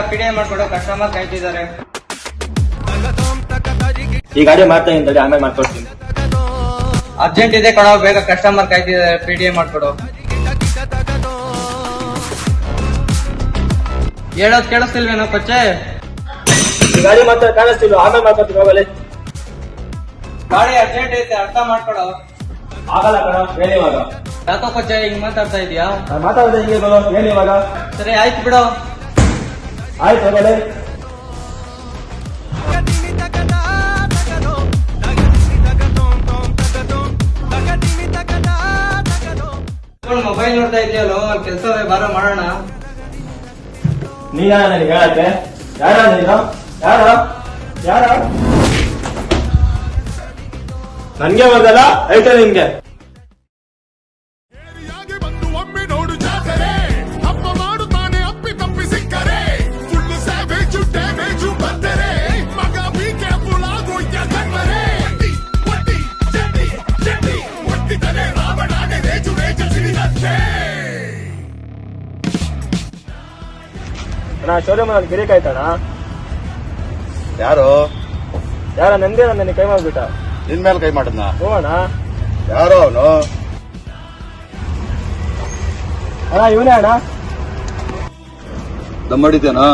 PDA ಮಾಡ್ಕೊಡು, customer ಕಾಯ್ತಿದ್ದಾರೆ. ಈ ಗಾಡಿ ಮಾಡ್ತಾ ಇದ್ದೀನಿ, ಆಮೇಲೆ ಮಾಡ್ಕೊಡ್ತೀನಿ. ಅರ್ಜೆಂಟ್ ಇದೆ ಕಣೋ, ಬೇಗ ಕಸ್ಟಮರ್ ಕಾಯ್ತಿದ್ದಾರೆ, ಪಿಡಿಎ ಮಾಡ್ಕೊಡು. ಹೇಳೋದ್ ಕೇಳಿಸ್ತಿಲ್ವೇನೋ ಕೊಚ್ಚೆ? ಈ ಗಾಡಿ ಮಾತ್ರ ಕಾಣಿಸ್ತಿಲ್ಲ, ಆಮೇಲೆ ಮಾಡ್ಕೊಡ್ತೀನಿ. ಹೋಗಲಿ, ಗಾಡಿ ಅರ್ಜೆಂಟ್ ಐತೆ, ಅರ್ಥ ಮಾಡ್ಕೊಡು. ಆಗಲ್ಲ ಕಣ, ಹೇಳಿ ಇವಾಗ. ಯಾಕೋ ಕೊಚ್ಚೆ ಹಿಂಗ್ ಮಾತಾಡ್ತಾ ಇದೀಯಾ? ನಾನು ಮಾತಾಡೋದು ಹಿಂಗೆ ಬರೋ, ಹೇಳಿ ಇವಾಗ. ಸರಿ ಆಯ್ತು ಬಿಡು. ಆಯ್ತು ಹೋಗಲಿ. ಮೊಬೈಲ್ ನೋಡ್ತಾ ಇದೆಯಲ್ಲೋ, ಕೆಲಸವೇ ಬಾರ ಮಾಡೋಣ. ನೀನ ನನಗೆ ಹೇಳಕ್ಕೆ? ಯಾರ ನೀನು? ಯಾರ ಯಾರ ನನ್ಗೆ ಹೋಗಲ್ಲ ಐತೆ ನಿಮ್ಗೆ. ಶೋರೂಮ್ ಅಲ್ಲಿ ಗಿರಿ ಕಾಯ್ತಾಣ. ಯಾರು ಯಾರ ನಂದೇ ನನಗೆ ಕೈ ಮಾಡ್ಬಿಟ್ಟ. ನಿನ್ ಮೇಲೆ ಕೈ ಮಾಡದ್ನ? ಹೋಗೋಣ. ಯಾರೋ ಅವನು? ಅಣ್ಣ ಇವನೇ ಅಣ್ಣ. ದಮ್ ಮಾಡಿದ್ದೇನಾ?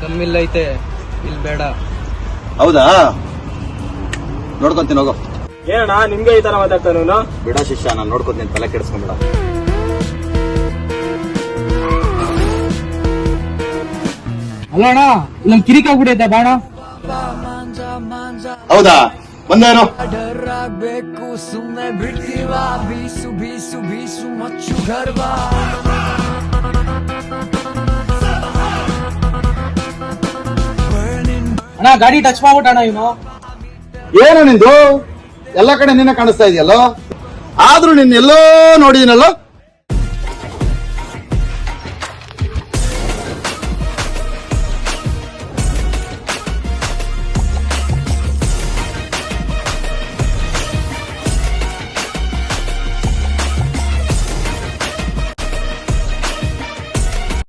ದಮ್ಮಿಲ್ಲ ಐತೆ, ಇಲ್ಲಿ ಬೇಡ. ಹೌದಾ, ನೋಡ್ಕೊಂತೀನಿ ಹೋಗೋ. ಏನಣ್ಣ ನಿಮ್ಗೆ ಈ ತರ ಮಾತಾಡ್ತಾನ ಇವನು? ಬಿಡ ಶಿಷ್ಯ, ನಾನು ನೋಡ್ಕೊಂತೀನಿ, ತಲೆ ಕೆಡಿಸ್ಕೊಂಡ್ಬಿಡ. ಅಲ್ಲಣ್ಣ, ನಮ್ ಕಿರಿಕಾಗ್ಬಿಡೈತೆ ಬಾಣ. ಹೌದಾ, ಬಂದೇನು? ಬೇಕು ಸುಮ್ಮನೆ ಬಿಡ್ತೀವ, ಬೀಸು ಬೀಸು ಬೀಸು ಮಚ್ಚು ಗರ್ವ. ಅಣ್ಣ ಗಾಡಿ ಟಚ್ ಮಾಡ್ಬಿಟ್ಟಣ ಇವನು. ಏನು ನಿಂದು? ಎಲ್ಲ ಕಡೆ ನಿನ್ನ ಕಾಣಿಸ್ತಾ ಇದೆಯಲ್ಲೋ, ಆದ್ರೂ ನಿನ್ನ ಎಲ್ಲೋ ನೋಡಿದಿನಲ್ಲೋ.